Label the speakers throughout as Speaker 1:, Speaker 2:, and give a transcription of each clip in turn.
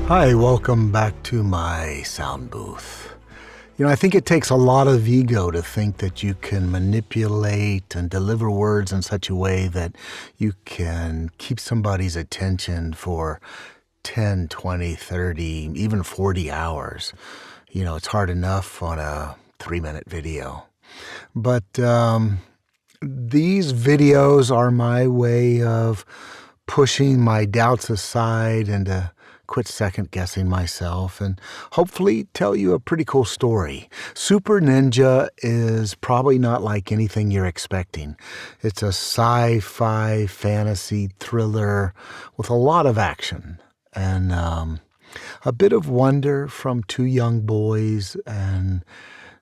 Speaker 1: Hi, welcome back to my sound booth. I think it takes a lot of ego to think that you can manipulate and deliver words in such a way that you can keep somebody's attention for 10, 20, 30, even 40 hours. It's hard enough on a 3-minute video. But these videos are my way of pushing my doubts aside and to quit second-guessing myself and hopefully tell you a pretty cool story. Super Ninja is probably not like anything you're expecting. It's a sci-fi fantasy thriller with a lot of action and a bit of wonder from two young boys and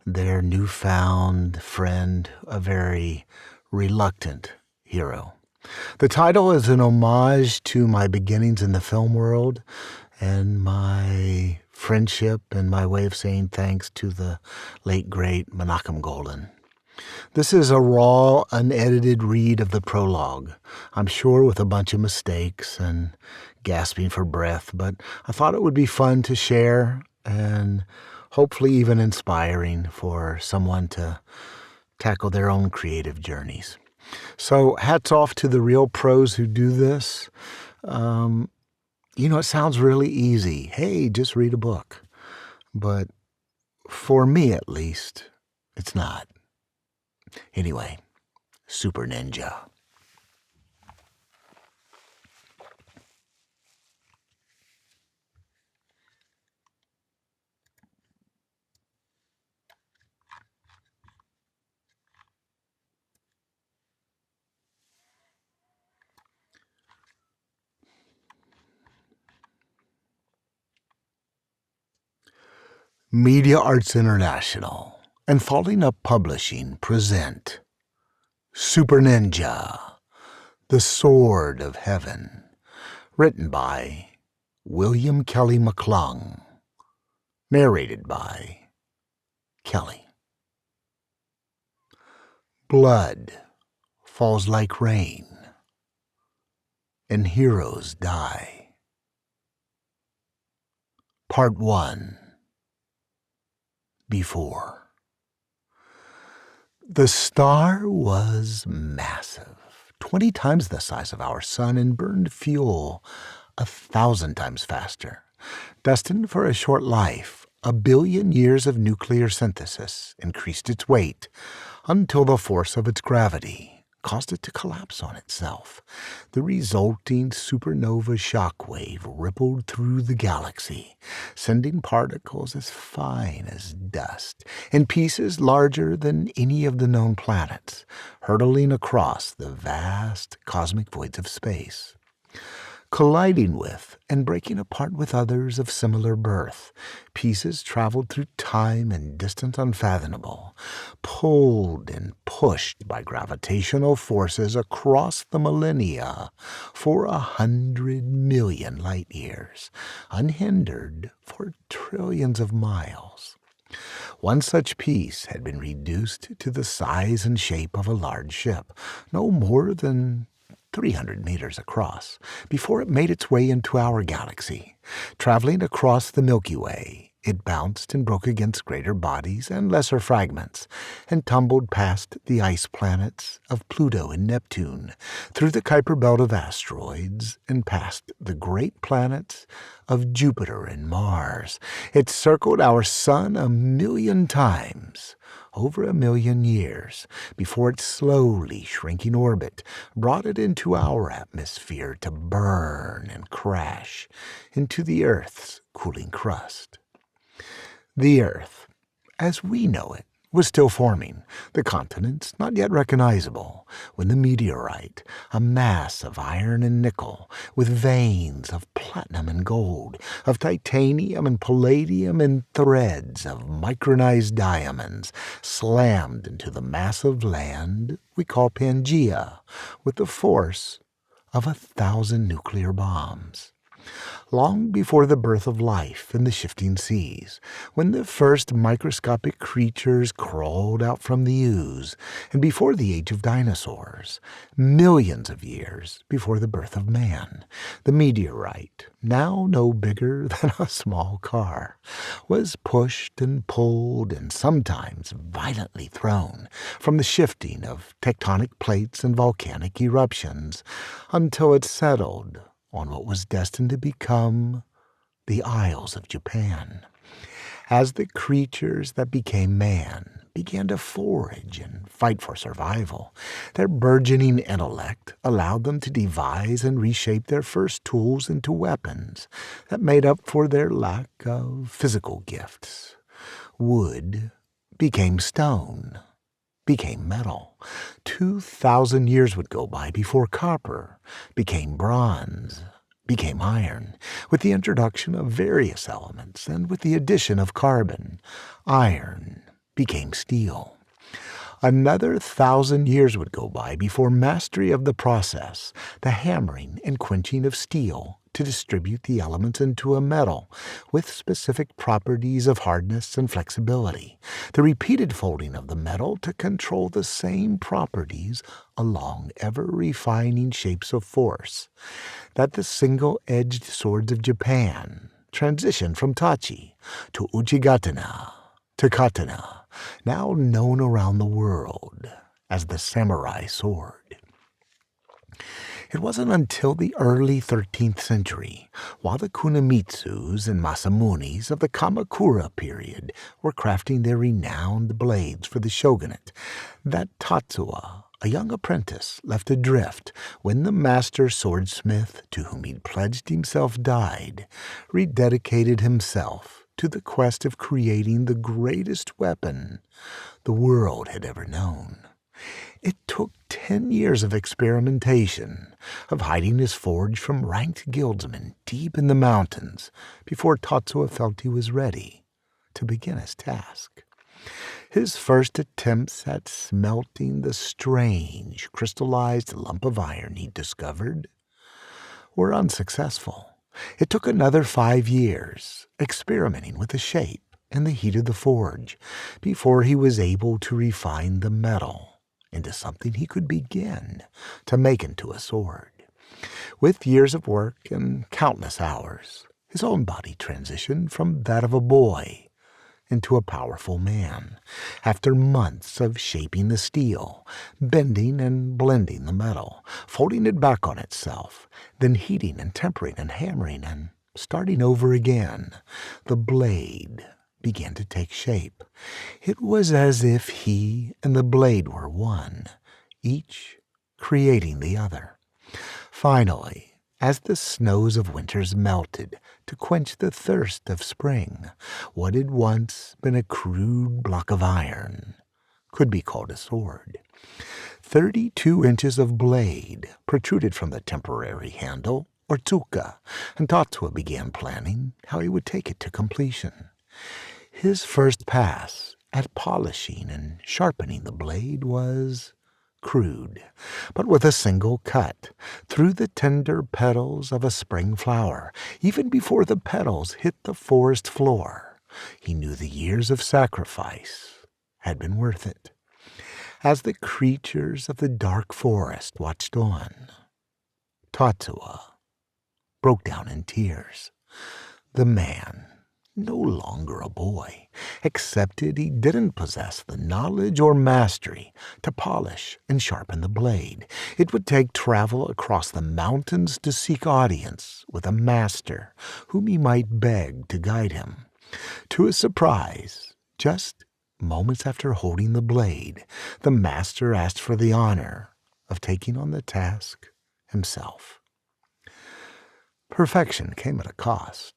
Speaker 1: their newfound friend, a very reluctant hero. The title is an homage to my beginnings in the film world and my friendship and my way of saying thanks to the late, great Menahem Golan. This is a raw, unedited read of the prologue, I'm sure with a bunch of mistakes and gasping for breath, but I thought it would be fun to share and hopefully even inspiring for someone to tackle their own creative journeys. So hats off to the real pros who do this. It sounds really easy. Hey, just read a book. But for me, at least, it's not. Anyway, Super Ninja. Media Arts International and Falling Up Publishing present Super Ninja, The Sword of Heaven, written by William Kely McClung, narrated by Kely. Blood falls like rain, and heroes die. Part 1. Before. The star was massive, 20 times the size of our sun, and burned fuel 1,000 times faster. Destined for a short life, 1 billion years of nuclear synthesis increased its weight until the force of its gravity caused it to collapse on itself. The resulting supernova shockwave rippled through the galaxy, sending particles as fine as dust and pieces larger than any of the known planets, hurtling across the vast cosmic voids of space. Colliding with and breaking apart with others of similar birth, pieces traveled through time and distance unfathomable, pulled and pushed by gravitational forces across the millennia for 100 million light years, unhindered for trillions of miles. One such piece had been reduced to the size and shape of a large ship, no more than 300 meters across, before it made its way into our galaxy. Traveling across the Milky Way, it bounced and broke against greater bodies and lesser fragments, and tumbled past the ice planets of Pluto and Neptune, through the Kuiper belt of asteroids, and past the great planets of Jupiter and Mars. It circled our sun 1 million times, over 1 million years, before its slowly shrinking orbit brought it into our atmosphere to burn and crash into the Earth's cooling crust. The Earth, as we know it, was still forming, the continents not yet recognizable, when the meteorite, a mass of iron and nickel, with veins of platinum and gold, of titanium and palladium and threads of micronized diamonds, slammed into the massive land we call Pangea, with the force of 1,000 nuclear bombs. long before the birth of life in the shifting seas, when the first microscopic creatures crawled out from the ooze, and before the age of dinosaurs, millions of years before the birth of man, the meteorite, now no bigger than a small car, was pushed and pulled and sometimes violently thrown from the shifting of tectonic plates and volcanic eruptions until it settled on what was destined to become the Isles of Japan. As the creatures that became man began to forage and fight for survival, their burgeoning intellect allowed them to devise and reshape their first tools into weapons that made up for their lack of physical gifts. Wood became stone, became metal. 2,000 years would go by before copper became bronze, became iron, with the introduction of various elements, and with the addition of carbon, iron became steel. Another 1,000 years would go by before mastery of the process, the hammering and quenching of steel to distribute the elements into a metal with specific properties of hardness and flexibility, the repeated folding of the metal to control the same properties along ever-refining shapes of force, that the single-edged swords of Japan transitioned from tachi to uchigatana to katana, now known around the world as the samurai sword. It wasn't until the early 13th century, while the Kunamitsus and Masamunis of the Kamakura period were crafting their renowned blades for the shogunate, that Tatsuo, a young apprentice, left adrift when the master swordsmith to whom he'd pledged himself died, rededicated himself to the quest of creating the greatest weapon the world had ever known. It took 10 years of experimentation, of hiding his forge from ranked guildsmen deep in the mountains, before Tatsuo felt he was ready to begin his task. His first attempts at smelting the strange, crystallized lump of iron he'd discovered were unsuccessful. It took another 5 years, experimenting with the shape and the heat of the forge, before he was able to refine the metal into something he could begin to make into a sword. With years of work and countless hours, his own body transitioned from that of a boy into a powerful man, after months of shaping the steel, bending and blending the metal, folding it back on itself, then heating and tempering and hammering and starting over again. The blade began to take shape. It was as if he and the blade were one, each creating the other. Finally, as the snows of winters melted to quench the thirst of spring, what had once been a crude block of iron could be called a sword. 32 inches of blade protruded from the temporary handle, or tsuka, and Tatsuo began planning how he would take it to completion. His first pass at polishing and sharpening the blade was crude, but with a single cut through the tender petals of a spring flower. Even before the petals hit the forest floor, he knew the years of sacrifice had been worth it. As the creatures of the dark forest watched on, Tatsuo broke down in tears. The man, no longer a boy, accepted he didn't possess the knowledge or mastery to polish and sharpen the blade. It would take travel across the mountains to seek audience with a master whom he might beg to guide him. To his surprise, just moments after holding the blade, the master asked for the honor of taking on the task himself. Perfection came at a cost.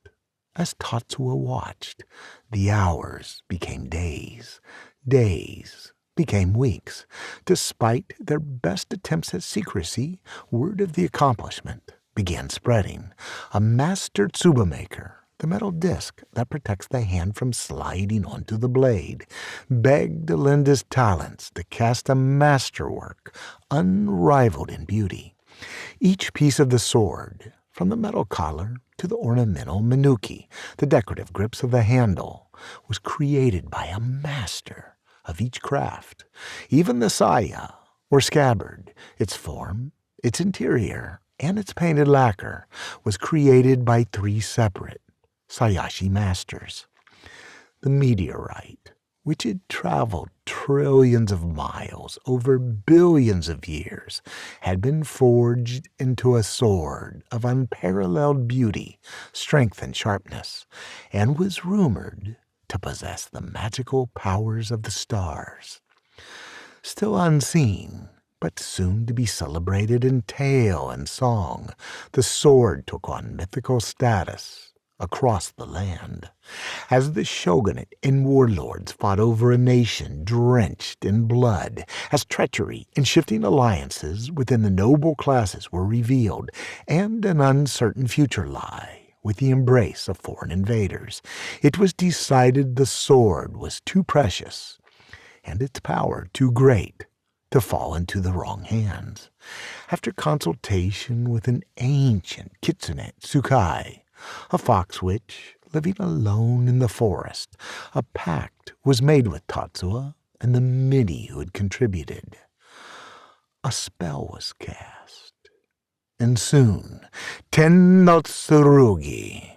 Speaker 1: As Tatsuo watched, the hours became days, days became weeks. Despite their best attempts at secrecy, word of the accomplishment began spreading. A master tsuba maker, the metal disc that protects the hand from sliding onto the blade, begged to lend his talents to cast a masterwork unrivaled in beauty. Each piece of the sword, from the metal collar to the ornamental menuki, the decorative grips of the handle, was created by a master of each craft. Even the saya, or scabbard, its form, its interior, and its painted lacquer, was created by 3 separate Sayashi masters. The meteorite, which had traveled trillions of miles over billions of years, had been forged into a sword of unparalleled beauty, strength, and sharpness, and was rumored to possess the magical powers of the stars. Still unseen, but soon to be celebrated in tale and song, the sword took on mythical status across the land, as the shogunate and warlords fought over a nation drenched in blood, as treachery and shifting alliances within the noble classes were revealed, and an uncertain future lie with the embrace of foreign invaders. It was decided the sword was too precious, and its power too great, to fall into the wrong hands. After consultation with an ancient kitsune tsukai, a fox witch living alone in the forest, a pact was made with Tatsuya and the many who had contributed. A spell was cast, and soon Tennotsurugi,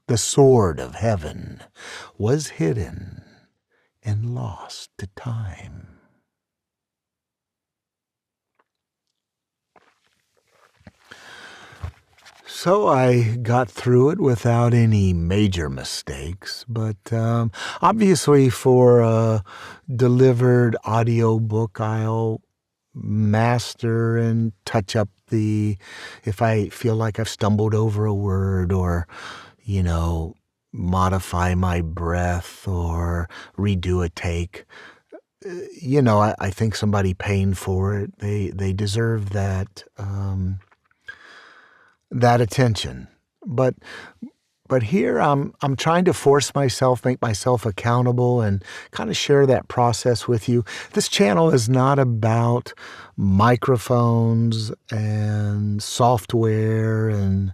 Speaker 1: the sword of heaven, was hidden and lost to time. So I got through it without any major mistakes, but obviously for a delivered audiobook, I'll master and touch up if I feel like I've stumbled over a word or, modify my breath or redo a take. I think somebody paying for it, they deserve that attention. But here I'm trying to force myself, make myself accountable, and kind of share that process with you. This channel is not about microphones and software, and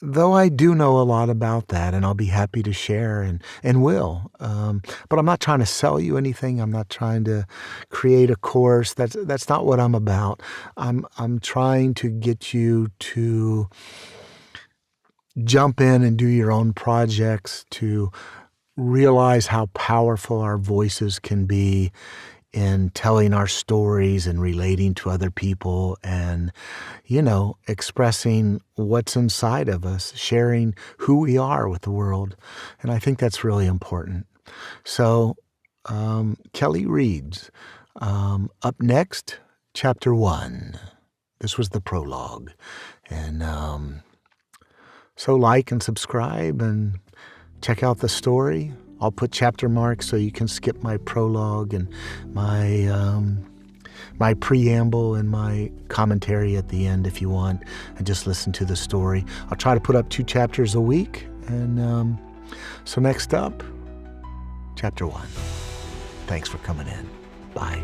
Speaker 1: though I do know a lot about that, and I'll be happy to share and will. But I'm not trying to sell you anything. I'm not trying to create a course. That's not what I'm about. I'm trying to get you to jump in and do your own projects, to realize how powerful our voices can be in telling our stories and relating to other people and, expressing what's inside of us, sharing who we are with the world. And I think that's really important. So, Kely reads. Up next, Chapter 1. This was the prologue. And so like and subscribe and check out the story. I'll put chapter marks so you can skip my prologue and my preamble and my commentary at the end if you want, and just listen to the story. I'll try to put up 2 chapters a week. And so next up, Chapter 1. Thanks for coming in. Bye.